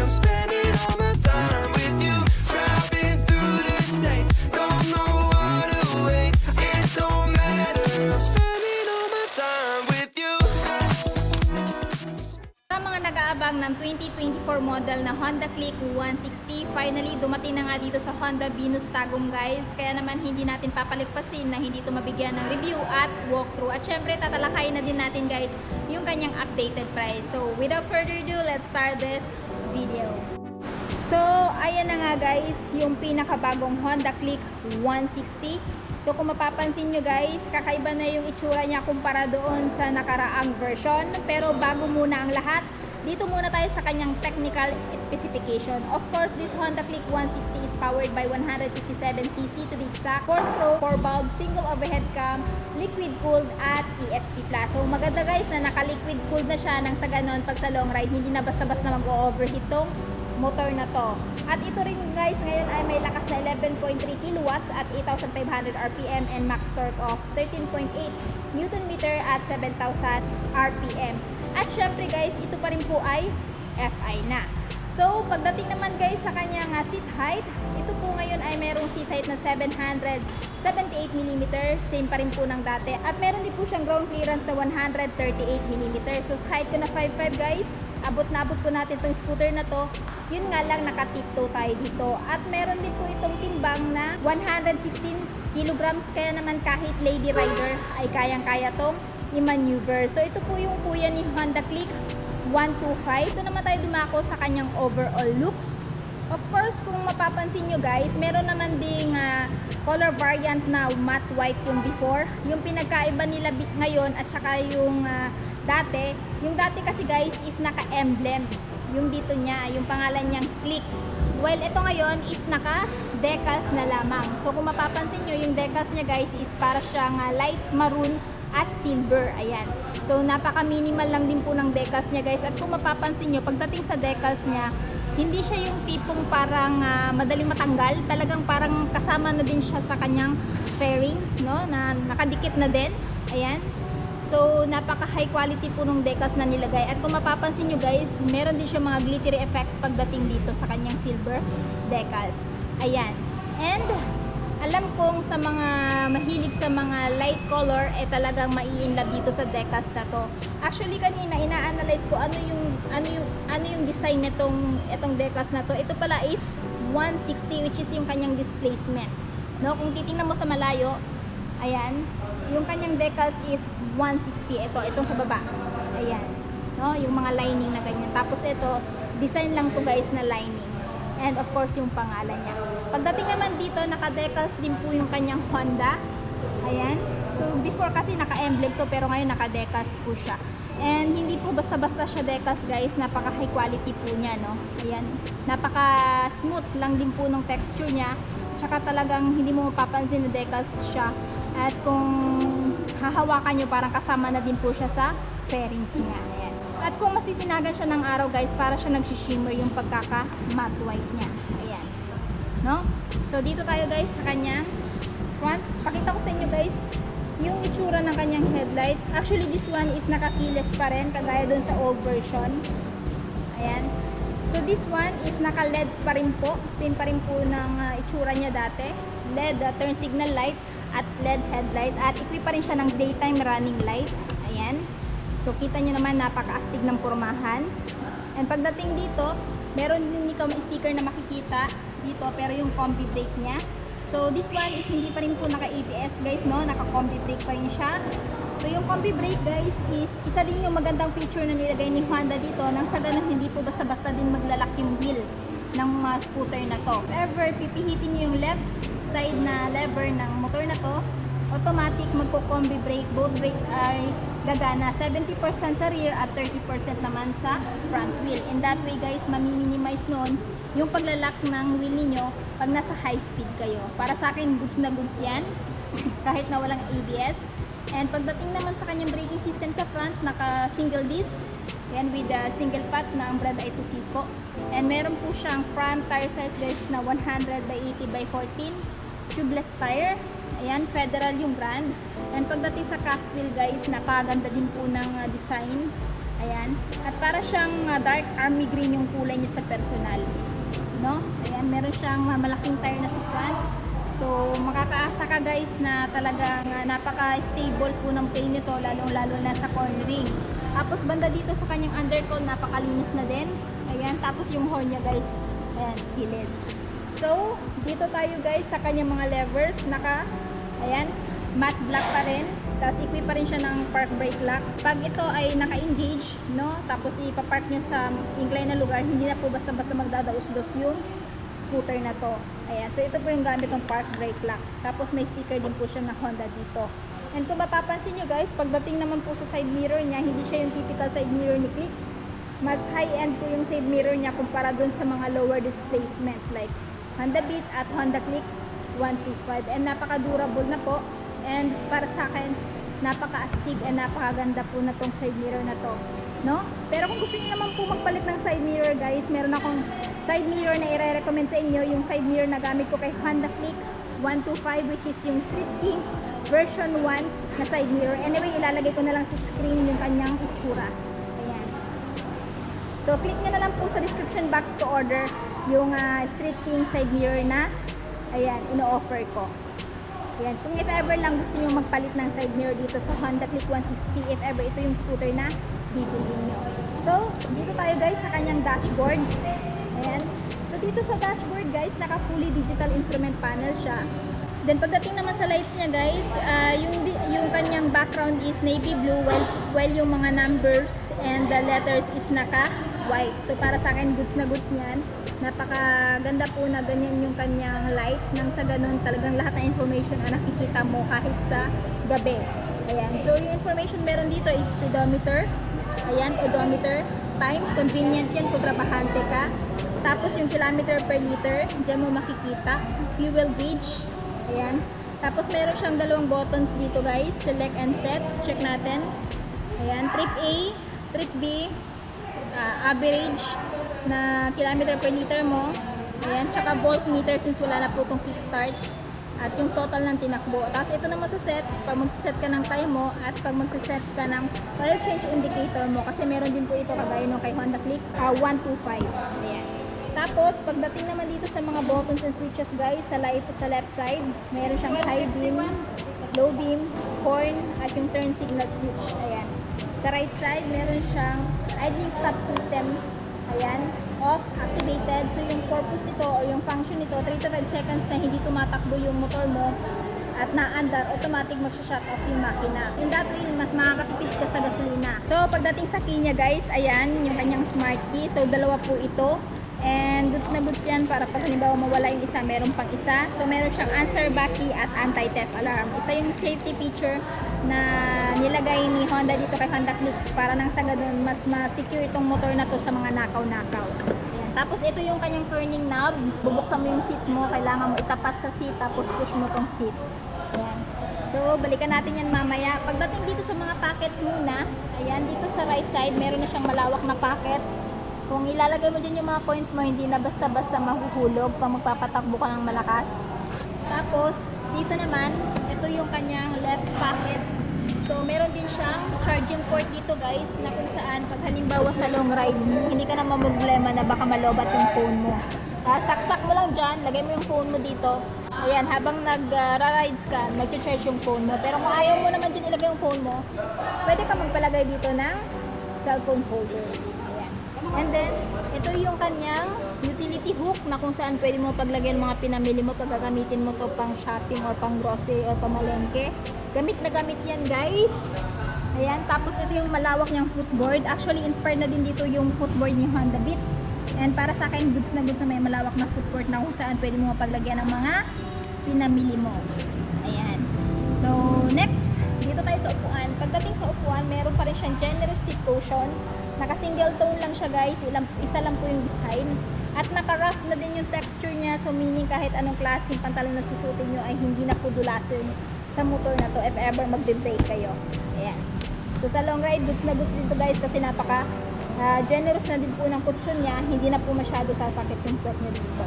I'm spending all my time with you. Driving through the states, don't know what awaits. It don't matter, I'm spending all my time with you. Sa mga nag-aabang ng 2024 model na Honda Click 160, finally dumating na nga dito sa Honda Venus Tagum guys. Kaya naman hindi natin papalagpasin na hindi ito mabigyan ng review at walkthrough. At syempre tatalakayin na din natin guys yung kanyang updated price. So without further ado, let's start this video. So ayan na nga guys yung pinakabagong Honda Click 160. So kung mapapansin nyo guys, kakaiba na yung itsura niya kumpara doon sa nakaraang version. Pero bago muna ang lahat, dito muna tayo sa kanyang technical specification. Of course, this Honda Click 160 is powered by 157cc to be exact. 4-stroke, 4-valve, single overhead cam, liquid cooled at ESP Plus. So maganda guys na naka-liquid cooled na siya nang sa ganon pag sa long ride, hindi na basta-basta mag-overheat tong motor na to. At ito rin guys ngayon ay may lakas na 11.3 kilowatts at 8,500 RPM and max torque of 13.8 Newton meter at 7,000 RPM. At syempre guys, ito pa rin po ay FI na. So pagdating naman guys sa kanyang seat height, ito po ngayon ay merong seat height na 778mm, same pa rin po ng dati. At meron din po siyang ground clearance na 138mm. So height ko na 5'5 guys, abot na abot po natin itong scooter na to. Yun nga lang, naka-tiptoe tayo dito. At meron din po itong timbang na 116 kilograms, kaya naman kahit lady rider ay kayang-kaya tong i-maneuver. So ito po yung kuya ni Honda Click 125. Ito naman tayo dumako sa kanyang overall looks. Of course, kung mapapansin nyo guys, meron naman ding color variant na matte white yung before. Yung pinagkaiba nila ngayon at saka yung dati. Yung dati kasi guys is naka-emblem. Yung dito niya, yung pangalan niyang Click. While ito ngayon is naka-decals na lamang. So kung mapapansin nyo, yung decals niya guys is para siyang light maroon at silver. Ayan. So napaka-minimal lang din po ng decals niya guys. At kung mapapansin nyo, pagdating sa decals niya, hindi siya yung tipong parang madaling matanggal. Talagang parang kasama na din siya sa kanyang fairings, no? Na nakadikit na din. Ayan. So, napaka high quality po nung decals na nilagay. At kung mapapansin nyo guys, meron din siya mga glittery effects pagdating dito sa kanyang silver decals. Ayan. And, alam kong sa mga mahilig sa mga light color, talagang mai-inlove dito sa decals na to. Actually, kanina, ina-analyze ko ano yung design itong decals na to. Ito pala is 160, which is yung kanyang displacement. No? Kung titingnan mo sa malayo, ayan, yung kanyang decals is 160. Itong sa baba. Ayan. No? Yung mga lining na ganyan. Tapos ito, design lang to guys na lining. And of course, yung pangalan niya. Pagdating naman dito, naka-decals din po yung kanyang Honda. Ayan. So, before kasi naka-emblem to, pero ngayon naka-decals po siya. And hindi po basta-basta siya decals guys. Napaka-high quality po niya, no? Ayan. Napaka-smooth lang din po ng texture niya. Tsaka talagang hindi mo mapapansin na decals siya. At kung hahawakan nyo, parang kasama na din po siya sa fairings niya. Ayan. At kung masisinagan siya ng araw guys, para siya nagsishimmer yung pagkaka-matte white niya. Ayan. No? So dito tayo guys sa kanyang front. Pakita ko sa inyo guys yung itsura ng kanyang headlight. Actually this one is naka-keyless pa rin, kagaya dun sa old version. Ayan. So this one is naka-LED pa rin po. Same pa rin po ng itsura niya dati. LED turn signal light at LED headlight. At equip pa rin siya ng daytime running light. Ayan. So kita nyo naman, napaka-astig ng pormahan. And pagdating dito, meron din ikaw may sticker na makikita dito, pero yung combi brake niya. So this one is hindi pa rin po naka-ABS guys, no? Naka-combi brake pa rin siya. So yung combi brake guys is isa din yung magandang feature na nilagay ni Honda dito, nang sa ganun hindi po basta-basta din maglalak yung wheel ng scooter na to. If ever pipihitin nyo yung left side na lever ng motor na to, automatic magko-combi brake. Both brakes ay gagana, 70% sa rear at 30% naman sa front wheel. In that way guys, mami-minimize nun yung paglalak ng wheel niyo pag nasa high speed kayo. Para sa akin, goods na goods yan kahit na walang ABS. And pagdating naman sa kanyang braking system sa front, naka single disc yan with a single pot na ang brand ay Tukico. And meron po siyang front tire size guys na 100/80/14 tubeless tire. Ayan, Federal yung brand. And pagdating sa cast wheel guys, napaganda din po ng design. Ayan. At para siyang dark army green yung kulay niya sa personal. No? Ayan, meron siyang malaking tire na sa front. So, makakaasa ka guys na talagang napaka-stable po ng paint nito, lalo na sa cornering. Tapos banda dito sa kanyang undercoat, napakalinis na din. Ayan, tapos yung horn niya guys, ayan, gilid. So, dito tayo guys sa kanyang mga levers, ayan, matte black pa rin. Tapos equip pa rin siya ng park brake lock. Pag ito ay naka-engage, no, tapos ipapark nyo sa incline na lugar, hindi na po basta-basta magdadaos-dos yung scooter na to. Ayan, so ito po yung gamit ng park brake lock. Tapos may sticker din po siya na Honda dito. And kung mapapansin nyo guys, pagdating naman po sa side mirror niya, hindi siya yung typical side mirror ni Click. Mas high-end po yung side mirror niya kumpara dun sa mga lower displacement like Honda Beat at Honda Click 125. And napaka-durable na po. And para sa akin, napaka-astig and napakaganda po na tong side mirror na to, no? Pero kung gusto niyo naman po magpalit ng side mirror guys, meron akong side mirror na i-recommend sa inyo, yung side mirror na gamit ko kay Honda Click 125, which is yung Street King version 1 na side mirror. Anyway, ilalagay ko na lang sa screen yung kanyang itsura. Ayan. So, click nyo na lang po sa description box to order yung Street King side mirror na, ayan, ino-offer ko. Ayan. Kung if ever lang gusto nyo magpalit ng side mirror dito sa Honda Click 160, if ever ito yung scooter na bibili nyo. So, dito tayo guys sa kanyang dashboard. Ayan. So, dito sa dashboard guys, naka fully digital instrument panel siya. Then, pagdating naman sa lights niya guys, yung kanyang background is navy blue, while yung mga numbers and the letters is naka-white. So, para sa akin, goods na goods niyan. Napakaganda po na ganyan yung kanyang light. Nang sa ganun, talagang lahat ng information ang nakikita mo kahit sa gabi. Ayan. So, yung information meron dito is speedometer. Ayan, odometer, time. Convenient yan kung trabahante ka. Tapos, yung kilometer per liter, dyan mo makikita. Fuel gauge. Ayan. Tapos, meron siyang dalawang buttons dito guys. Select and set. Check natin. Ayan. Trip A, trip B, average na kilometer per liter mo. Ayan, tsaka voltmeter since wala na po itong kickstart. At yung total ng tinakbo. Tapos ito naman sa set, pag magsiset ka ng time mo at pag magsiset ka ng oil change indicator mo. Kasi meron din po ito kagaya nung kay Honda Click 125. Ayan. Tapos, pagdating naman dito sa mga buttons and switches guys, sa left side, meron siyang high beam, low beam, horn, at yung turn signal switch. Ayan. Sa right side, meron siyang idling stop system. Ayan, off, activated. So, yung purpose nito or yung function nito, 3 to 5 seconds na hindi tumatakbo yung motor mo at naandar, automatic magsha-shut off yung makina. In that way, mas makakatipid ka sa gasolina. So, pagdating sa key niya guys, ayan, yung kanyang smart key. So, dalawa po ito. And goods na goods yan para pag halimbawa mawala yung isa, meron pang isa. So, meron siyang answer back key at anti-theft alarm. Isa yung safety feature na nilagay ni Honda dito kay Honda Click para nang sa ganun mas ma-secure itong motor na to sa mga nakaw-nakaw. Ayan. Tapos ito yung kanyang turning knob. Bubuksan mo yung seat mo, kailangan mo itapat sa seat tapos push mo tong seat. Ayan. So, balikan natin yan mamaya. Pagdating dito sa mga pockets muna, ayan, dito sa right side, meron na siyang malawak na pocket. Kung ilalagay mo dyan yung mga coins mo, hindi na basta-basta mahuhulog pag magpapatakbo ka ng malakas. Tapos, dito naman, ito yung kanyang left pocket. So, meron din siyang charging port dito guys, na kung saan, pag halimbawa sa long ride, hindi ka na mamroblema na baka malobat yung phone mo. Saksak mo lang dyan, lagay mo yung phone mo dito. Ayan, habang nag-rides ka, nag-charge yung phone mo. Pero kung ayaw mo naman dyan ilagay yung phone mo, pwede ka magpalagay dito ng cellphone holder. And then, ito yung kanyang utility hook na kung saan pwede mo paglagyan mga pinamili mo pag gagamitin mo to pang shopping or pang grocery or pang malengke. Gamit na gamit yan guys. Ayan, tapos ito yung malawak niyang footboard. Actually, inspired na din dito yung footboard ni Honda Beat. And para sa akin, goods na goods na may malawak na footboard na kung saan pwede mo paglagyan ng mga pinamili mo. Ayan. So, next, dito tayo sa upuan. Pagdating sa upuan, meron pa rin siyang generous seat cushion. Naka-single tone lang siya guys, isa lang po yung design. At naka-rough na din yung texture niya, so meaning kahit anong klaseng pantalon na susutin nyo ay hindi na po dulasin sa motor na to if ever magbe-brake kayo. Ayan. So sa long ride, goods na goods dito guys kasi napaka generous na din po ng kutsyon niya, hindi na po masyado sasakit yung puwet niya dito.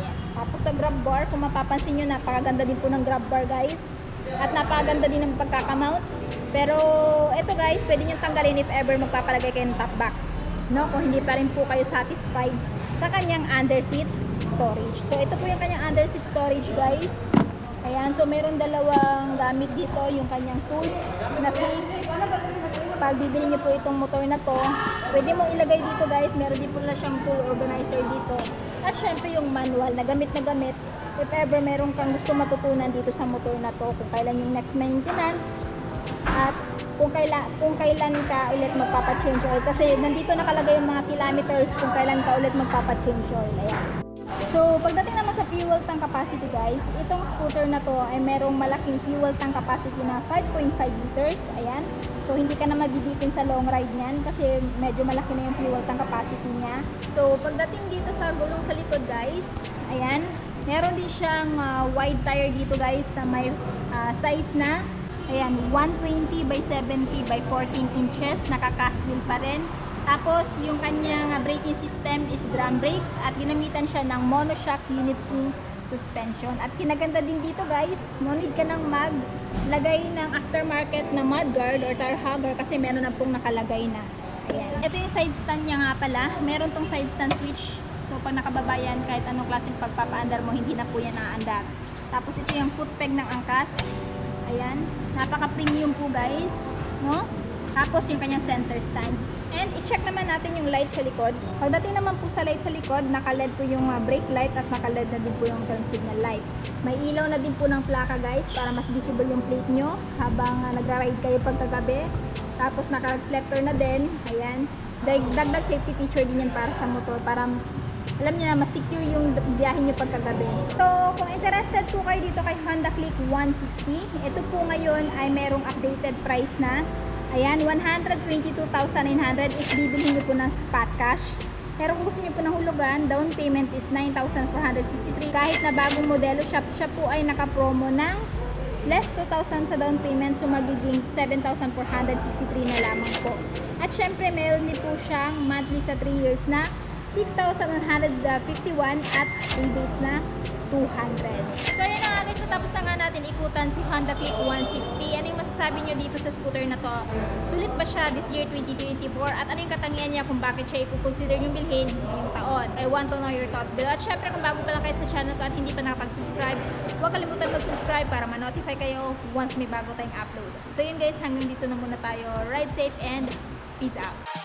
Ayan. Tapos sa grab bar, kung mapapansin nyo, napakaganda din po ng grab bar guys. At napakaganda din ng pagkakamount. Pero ito guys, pwede nyo tanggalin if ever magpapalagay kayo ng top box. No? Kung hindi pa rin po kayo satisfied sa kanyang underseat storage. So ito po yung kanyang underseat storage guys. Ayan, so meron dalawang gamit dito, yung kanyang tools na free. Pag bibili nyo po itong motor na to, pwede mong ilagay dito guys, meron din po na siyang tool organizer dito. At syempre yung manual na gamit if ever meron kang gusto matutunan dito sa motor na to, kung kailan yung next maintenance at kung kailan ka ulit magpapa-change oil, kasi nandito nakalagay yung mga kilometers kung kailan ka ulit magpapa-change oil. Ayan. So, pagdating naman sa fuel tank capacity guys, itong scooter na to ay merong malaking fuel tank capacity na 5.5 liters. Ayan. So, hindi ka na mabibitin sa long ride niyan kasi medyo malaki na yung fuel tank capacity niya. So, pagdating dito sa gulong sa likod guys, ayan, meron din siyang wide tire dito guys na may size na, ayan, 120 by 70 by 14 inches, naka-cast wheel pa rin. Tapos, yung kanyang braking system is drum brake at ginamitan siya ng monoshock unit swing suspension. At kinaganda din dito guys, no need ka nang maglagay ng aftermarket na mudguard or tire hugger kasi meron na pong nakalagay na. Ayan. Ito yung side stand niya nga pala. Meron tong side stand switch. So, pag nakababa yan, kahit anong klaseng pagpapaandar mo, hindi na po yan naandar. Tapos, ito yung foot peg ng angkas. Ayan. Napaka-premium po guys. No? Tapos yung kanyang center stand. And i-check naman natin yung light sa likod. Pagdating naman po sa light sa likod, naka-LED po yung brake light at naka-LED na din po yung turn signal light. May ilaw na din po ng plaka guys para mas visible yung plate nyo habang nagra-ride kayo pagkagabi. Tapos naka-reflector na din. Ayan. Dagdag safety feature din yan para sa motor para alam niyo na mas secure yung biyahe nyo pagkagabi. So, kung interested po kayo dito kay Honda Click 160, ito po ngayon ay merong updated price na. Ayan, 122,900 if bibili nyo po ng spot cash. Pero kung gusto nyo po ng hulugan, down payment is 9,463. Kahit na bagong modelo, siya po ay naka-promo ng less 2,000 sa down payment, so magiging 7,463 na lamang po. At syempre, meron din po siyang monthly sa 3 years na 6,151 at rebates na 200. So yun na nga guys, natapos na nga natin ikutan si Honda Click 160. Ano yung masasabi nyo dito sa scooter na to? Sulit ba siya this year 2024? At ano yung katangian niya kung bakit siya i-consider yung bilhin ngayong taon? I want to know your thoughts below. At syempre kung bago pa lang kayo sa channel ko at hindi pa nakapag-subscribe, huwag kalimutan mag-subscribe para ma-notify kayo once may bago tayong upload. So yun guys, hanggang dito na muna tayo. Ride safe and peace out!